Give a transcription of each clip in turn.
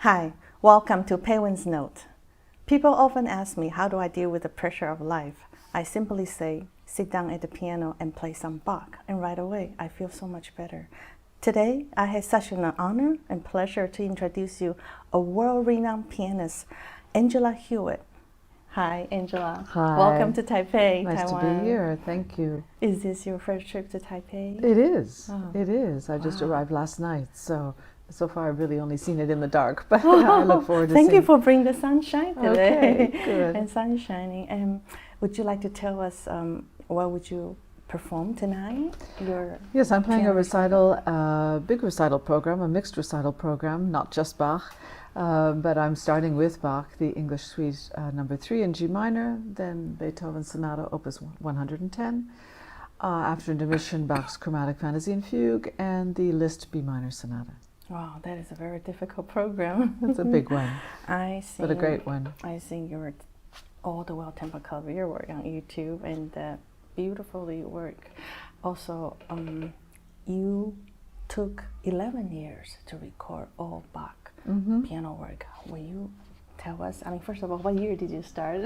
Hi, welcome to Peiwen's Note. People often ask me, how do I deal with the pressure of life? I simply say, sit down at the piano and play some Bach, and right away I feel so much better. Today, I have such an honor and pleasure to introduce you a world-renowned pianist, Angela Hewitt. Hi, Angela. Hi. Welcome to Taipei, Nice Taiwan. to be here. Thank you. Is this your first trip to Taipei? It is. Oh. It is. I just Wow. arrived last night, so far I've really only seen it in the dark, but I look forward to Thank seeing you for bringing the sunshine today. Okay, good. And sun shining. Would you like to tell us what would you perform tonight? Yes, I'm playing a piano recital, a big recital program, a mixed recital program, not just Bach, but I'm starting with Bach, the English Suite number 3 in G minor, then Beethoven Sonata Opus 110, after intermission Bach's Chromatic Fantasy and Fugue, and the Liszt B minor Sonata. Wow, that is a very difficult program. It's a big one, but a great one. I sing your all the well-tempered clavier work on YouTube, and beautifully work. Also, you took 11 years to record all Bach piano work. Will you tell us? I mean, first of all, what year did you start?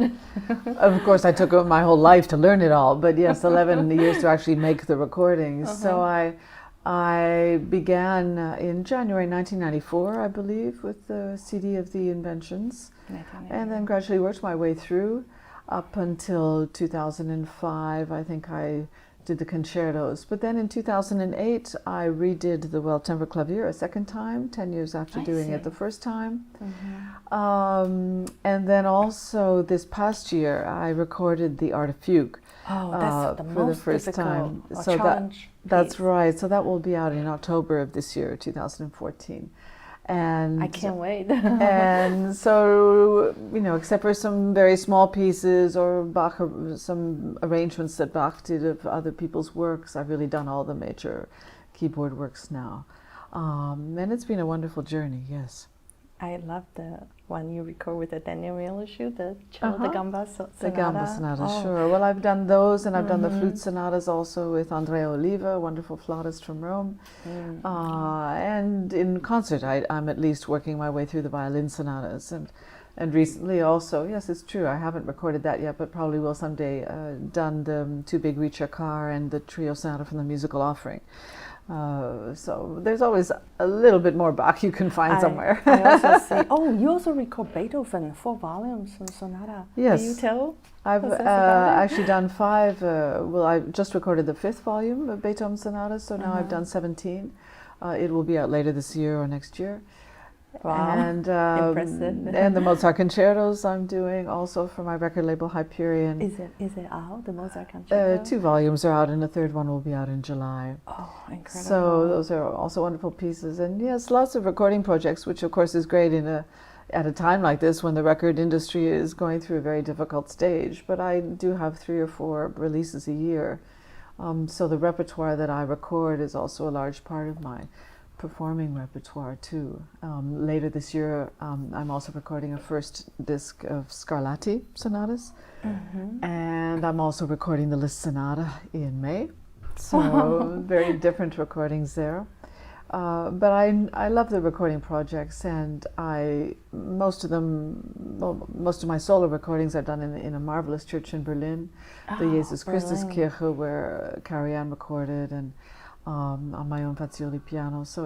Of course, I took my whole life to learn it all, but yes, 11 years to actually make the recordings. So I began in January 1994, I believe, with the CD of the Inventions, and then gradually worked my way through up until 2005. I think I did the concertos, but then in 2008 I redid the well-tempered clavier a second time, 10 years after doing it the first time. And then also this past year I recorded the Art of Fugue. Oh, that's the for most the first time. So That's right. So that will be out in October of this year, 2014. And I can't wait. And so, except for some very small pieces or Bach, some arrangements that Bach did of other people's works, I've really done all the major keyboard works now. And it's been a wonderful journey, yes. I love the one you record with the Daniel Milošu, the cello, the gamba sonata. The gamba sonata, sure. Well, I've done those, and I've done the flute sonatas also with Andrea Oliva, wonderful flautist from Rome. And in concert, I'm at least working my way through the violin sonatas. And recently also, yes, it's true, I haven't recorded that yet, but probably will someday, done the Too Big Ricercar and the trio sonata from the musical offering. So there's always a little bit more Bach you can find somewhere. I also see. Oh, you also record Beethoven 4 volumes and sonata. Yes. Can you tell? I've actually done 5. Well, I just recorded the 5th volume of Beethoven sonatas, so now I've done 17. It will be out later this year or next year. Wow, and impressive. And the Mozart concertos I'm doing also for my record label Hyperion. Is it out, the Mozart concerto? 2 volumes are out, and the 3rd one will be out in July. Oh, incredible. So those are also wonderful pieces, and yes, lots of recording projects, which of course is great at a time like this when the record industry is going through a very difficult stage. But I do have 3 or 4 releases a year, so the repertoire that I record is also a large part of my performing repertoire too. Later this year, I'm also recording a first disc of Scarlatti sonatas, and I'm also recording the Liszt Sonata in May. So very different recordings there. But I love the recording projects, and most of my solo recordings are done in a marvelous church in Berlin, the Jesus Christuskirche, where Carrie Ann recorded, and on my own Fazioli piano, so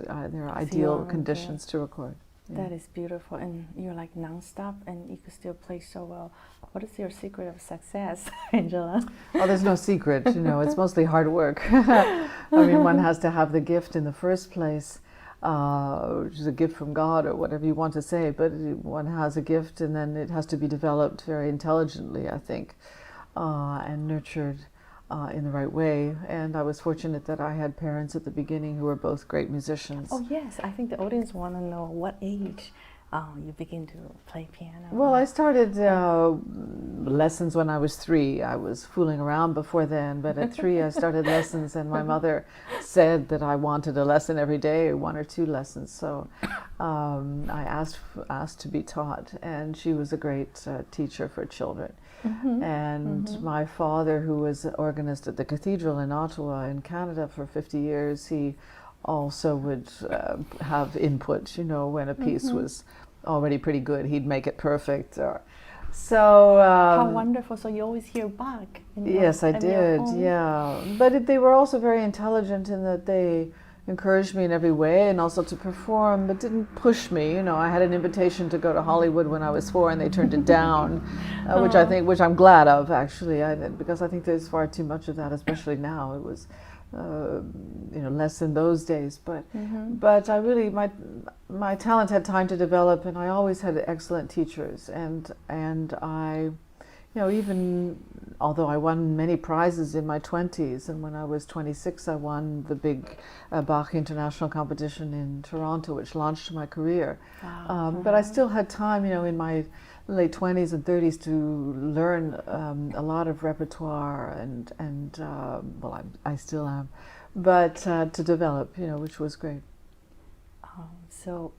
there are ideal conditions to record. Yeah. That is beautiful, and you're like non-stop, and you can still play so well. What is your secret of success, Angela? Oh, there's no secret, it's mostly hard work. I mean, one has to have the gift in the first place, which is a gift from God or whatever you want to say, but one has a gift, and then it has to be developed very intelligently, I think, and nurtured in the right way. And I was fortunate that I had parents at the beginning who were both great musicians. Oh yes, I think the audience want to know what age you begin to play piano. Well, I started lessons when I was 3. I was fooling around before then, but at 3 I started lessons, and my mother said that I wanted a lesson every day, 1 or 2 lessons. So I asked to be taught, and she was a great teacher for children. And my father, who was organist at the cathedral in Ottawa in Canada for 50 years, he also would have input. You know, when a piece was already pretty good, he'd make it perfect. So how wonderful! So you always hear Bach. Yes, I did. Yeah, but they were also very intelligent in that they encouraged me in every way, and also to perform, but didn't push me. You know, I had an invitation to go to Hollywood when I was 4, and they turned it down, which I'm glad of, actually, because I think there's far too much of that, especially now. It was, less in those days. But I really, my talent had time to develop, and I always had excellent teachers, and I. Even although I won many prizes in my 20s, and when I was 26 I won the big Bach international competition in Toronto, which launched my career. Wow. But I still had time, in my late 20s and 30s to learn a lot of repertoire, and I still am, but to develop, which was great. So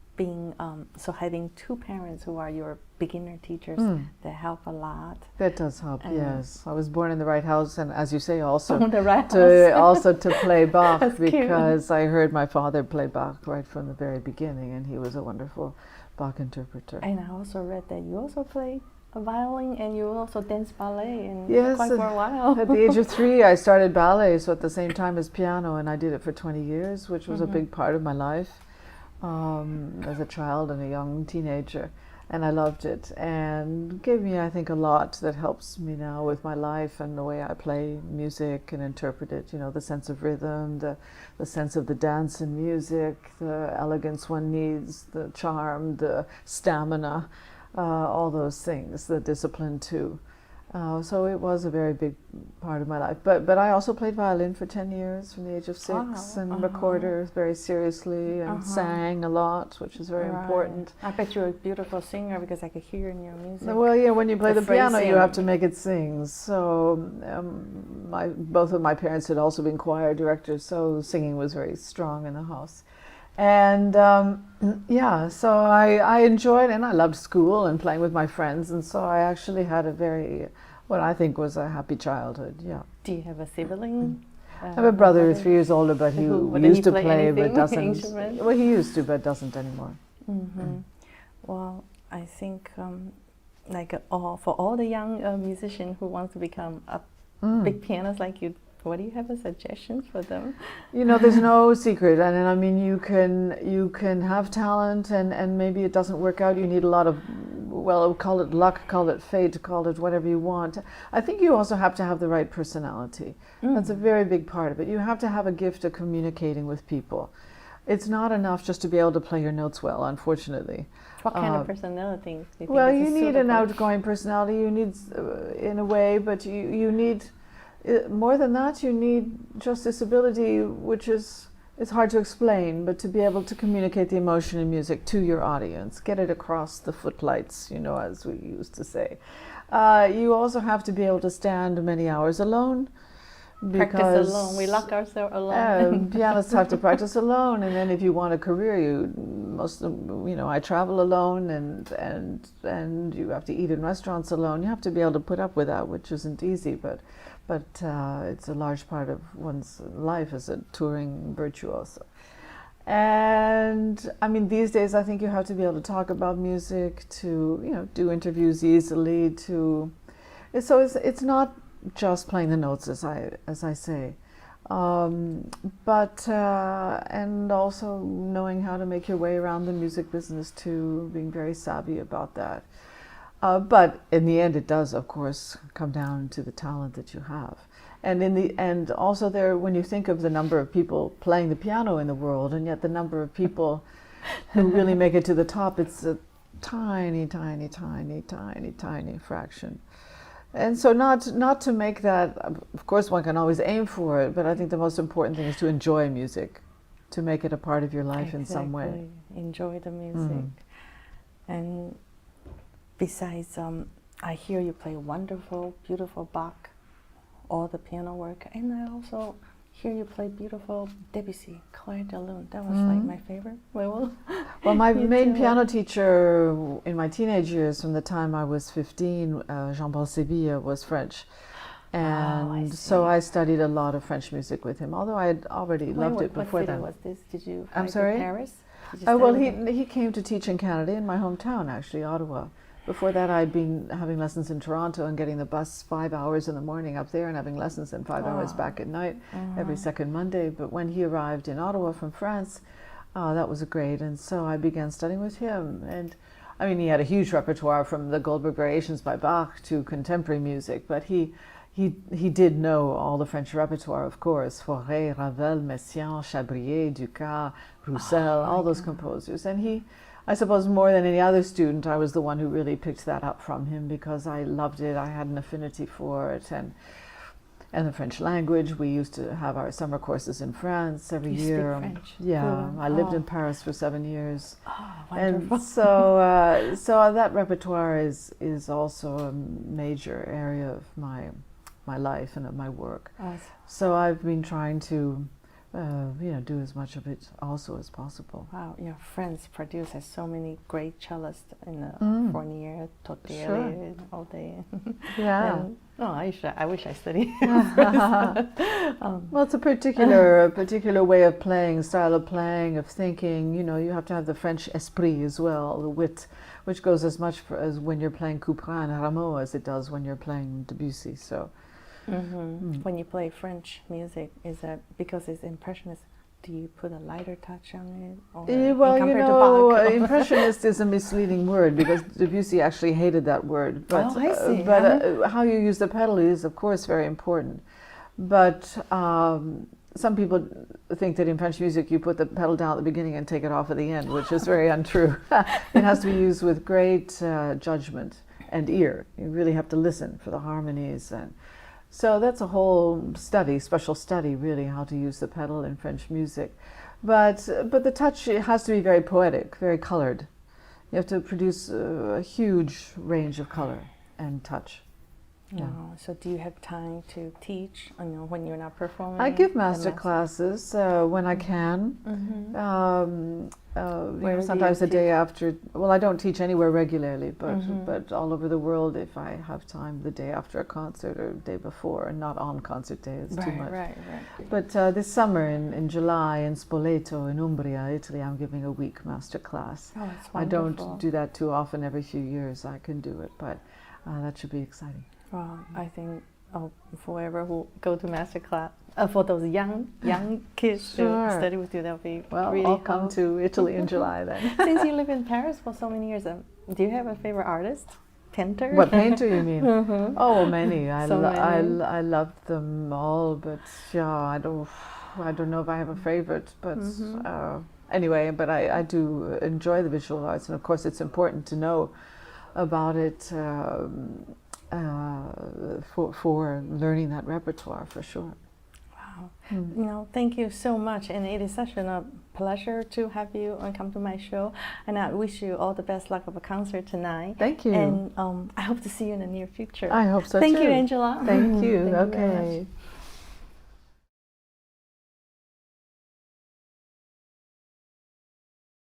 having two parents who are your beginner teachers, that help a lot. That does help, yes. I was born in the right house, and as you say, also to play Bach, because I heard my father play Bach right from the very beginning, and he was a wonderful Bach interpreter. And I also read that you also play a violin, and you also dance ballet, and yes, quite for a while. At the age of 3, I started ballet, so at the same time as piano, and I did it for 20 years, which was a big part of my life. As a child and a young teenager, and I loved it, and gave me, I think, a lot that helps me now with my life and the way I play music and interpret it. The sense of rhythm, the sense of the dance in music, the elegance one needs, the charm, the stamina, all those things, the discipline too. So it was a very big part of my life. But I also played violin for 10 years from the age of 6, and recorded very seriously, and sang a lot, which is very important. I bet you're a beautiful singer, because I could hear in your music. Well, yeah, when you play the piano, you have to make it sing. So both of my parents had also been choir directors, so singing was very strong in the house. And so I enjoyed, and I loved school and playing with my friends, and so I actually had what I think was a happy childhood. Yeah. Do you have a sibling? I have a brother who's 3 years older, but he used to play but doesn't. Instrument? Well, he used to, but doesn't anymore. Well, I think for all the young musicians who want to become a big pianist like you, what do you have as suggestions for them? There's no secret, and I mean, you can have talent, and maybe it doesn't work out. You need a lot of, call it luck, call it fate, call it whatever you want. I think you also have to have the right personality. That's a very big part of it. You have to have a gift of communicating with people. It's not enough just to be able to play your notes well, unfortunately. What kind of personality do you think you need an outgoing personality. You need, in a way, but you need. More than that, you need just this ability, which it's hard to explain, but to be able to communicate the emotion in music to your audience, get it across the footlights, as we used to say. You also have to be able to stand many hours alone. Practice alone. We lock ourselves alone. Pianists have to practice alone, and then if you want a career, I travel alone, and you have to eat in restaurants alone. You have to be able to put up with that, which isn't easy, but it's a large part of one's life as a touring virtuoso. And I mean, these days I think you have to be able to talk about music, to do interviews easily, so it's not just playing the notes, as I say, but and also knowing how to make your way around the music business too, being very savvy about that. But in the end, it does, of course, come down to the talent that you have. And in the end, also when you think of the number of people playing the piano in the world, and yet the number of people who really make it to the top, it's a tiny, tiny, tiny, tiny, tiny fraction. And so not to make that, of course one can always aim for it, but I think the most important thing is to enjoy music, to make it a part of your life in some way. Enjoy the music. And besides, I hear you play wonderful, beautiful Bach, all the piano work, and I also hear you play beautiful Debussy, Clair de Lune. That was like my favorite. Well, my main piano teacher in my teenage years, from the time I was 15, Jean-Paul Sevilla, was French. And see. so I studied a lot of French music with him, although I had already loved it before what city then. was this? Did you I'm fly to sorry? Paris? Did you Oh, study well, with him? he came to teach in Canada, in my hometown, actually, Ottawa. Before that, I'd been having lessons in Toronto and getting the bus 5 hours in the morning up there and having lessons and 5 hours back at night every second Monday. But when he arrived in Ottawa from France, that was great. And so I began studying with him. And I mean, he had a huge repertoire from the Goldberg Variations by Bach to contemporary music, but he did know all the French repertoire, of course, Fauré, Ravel, Messiaen, Chabrier, Dukas, Roussel, all those composers. And he, I suppose more than any other student, I was the one who really picked that up from him because I loved it. I had an affinity for it, and the French language. We used to have our summer courses in France every You year. speak French? Yeah, Cool. I lived in Paris for 7 years. Oh, wonderful. And so that repertoire is also a major area of my life and of my work. Awesome. So I've been trying to do as much of it also as possible. Wow, your friends produce so many great cellists in the Fournier, Totelli, Sure. all day. Yeah. And, I wish I studied. Well, it's a particular way of playing, style of playing, of thinking. You know, you have to have the French esprit as well, the wit, which goes as much as when you're playing Couperin and Rameau as it does when you're playing Debussy. So. When you play French music, is that because it's impressionist? Do you put a lighter touch on it? Or Well, you compared to know, Bach? impressionist is a misleading word because Debussy actually hated that word. But, Oh, I see. but how you use the pedal is, of course, very important. But some people think that in French music you put the pedal down at the beginning and take it off at the end, which is very untrue. It has to be used with great judgment and ear. You really have to listen for the harmonies. And so that's a whole study, special study, really, how to use the pedal in French music. But the touch, it has to be very poetic, very colored. You have to produce a huge range of color and touch. Yeah. Oh, so do you have time to teach? When you're not performing? I give the master classes when I can. Where do sometimes you the day after. Well, I don't teach anywhere regularly, but all over the world if I have time, the day after a concert or the day before, and not on concert day. It's too much. Right. But this summer in July in Spoleto in Umbria, Italy, I'm giving a week master class. Oh, it's I wonderful. don't do that too often. Every few years I can do it, but that should be exciting. Well, I think for whoever who go to master class, for those young kids Sure. to study with you, that'll be Well, really I'll come helpful. to Italy in July then. Since you live in Paris for so many years, do you have a favorite artist, painter? What painter you mean? Oh, many. I loved them all, but yeah, I don't know if I have a favorite. But anyway, but I do enjoy the visual arts, and of course, it's important to know about it for learning that repertoire for sure. Wow. Thank you so much, and it is such a pleasure to have you come to my show, and I wish you all the best luck of a concert tonight. Thank you. And I hope to see you in the near future. I hope so Thank too. you, Angela. Thank you. Thank you very Okay. much.